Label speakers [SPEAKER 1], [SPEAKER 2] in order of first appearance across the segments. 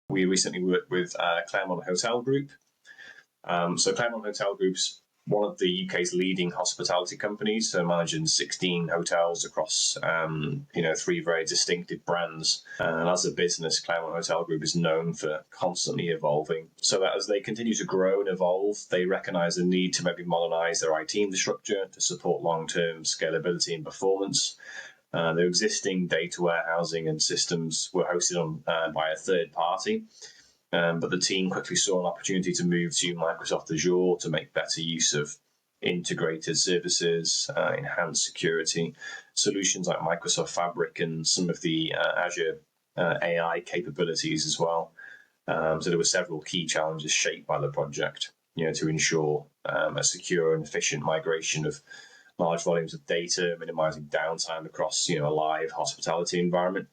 [SPEAKER 1] We recently worked with Claremont Hotel Group. So Claremont Hotel Group's one of the UK's leading hospitality companies, so managing 16 hotels across, 3 very distinctive brands. And as a business, Claremont Hotel Group is known for constantly evolving. So that as they continue to grow and evolve, they recognise the need to maybe modernise their IT infrastructure to support long-term scalability and performance. Their existing data warehousing and systems were hosted on by a third party. But the team quickly saw an opportunity to move to Microsoft Azure to make better use of integrated services, enhanced security, solutions like Microsoft Fabric and some of the Azure AI capabilities as well. So there were several key challenges shaped by the project, to ensure a secure and efficient migration of large volumes of data, minimizing downtime across a live hospitality environment,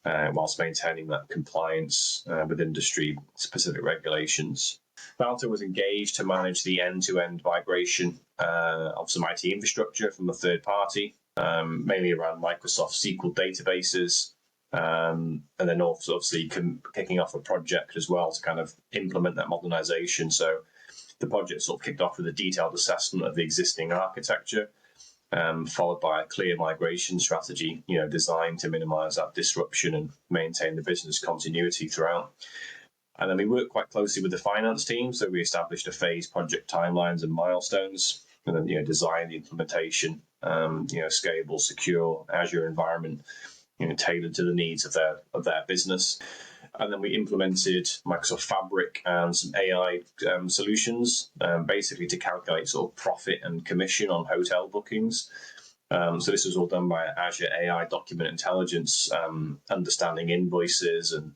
[SPEAKER 1] whilst maintaining that compliance with industry-specific regulations. Valto was engaged to manage the end-to-end migration of some IT infrastructure from a third party, mainly around Microsoft SQL databases, and then also obviously kicking off a project as well to kind of implement that modernization. So the project sort of kicked off with a detailed assessment of the existing architecture, followed by a clear migration strategy, designed to minimize that disruption and maintain the business continuity throughout. And then we worked quite closely with the finance team, so we established a phased project timelines and milestones, and then designed the implementation, scalable, secure Azure environment, tailored to the needs of their business. And then we implemented Microsoft Fabric and some AI solutions, basically to calculate sort of profit and commission on hotel bookings. So this was all done by Azure AI document intelligence, understanding invoices and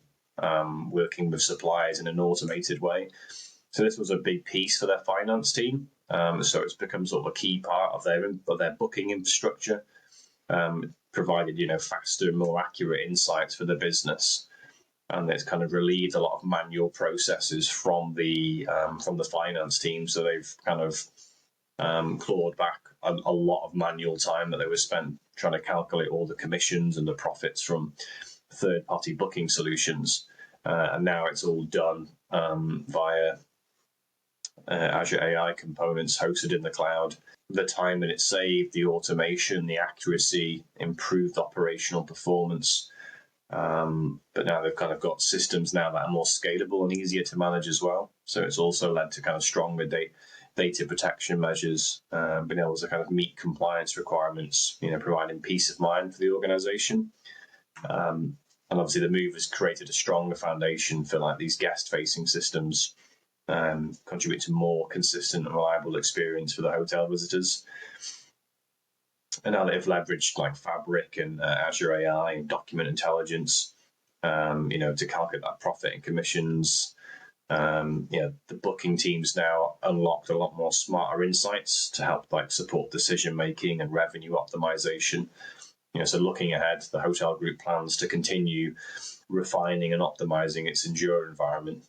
[SPEAKER 1] working with suppliers in an automated way. So this was a big piece for their finance team. So it's become sort of a key part of their booking infrastructure, provided faster and more accurate insights for the business. And it's kind of relieved a lot of manual processes from the finance team. So they've kind of clawed back a lot of manual time that they were spent trying to calculate all the commissions and the profits from third-party booking solutions. And now it's all done via Azure AI components hosted in the cloud. The time that it saved, the automation, the accuracy, improved operational performance. But now they've kind of got systems now that are more scalable and easier to manage as well. So it's also led to kind of stronger data protection measures, being able to kind of meet compliance requirements, providing peace of mind for the organization. And obviously the move has created a stronger foundation for like these guest-facing systems, contribute to more consistent and reliable experience for the hotel visitors. And now they've leveraged like Fabric and Azure AI and document intelligence, to calculate that profit and commissions. The booking teams now unlocked a lot more smarter insights to help like support decision making and revenue optimization. So looking ahead, the hotel group plans to continue refining and optimizing its Azure environment,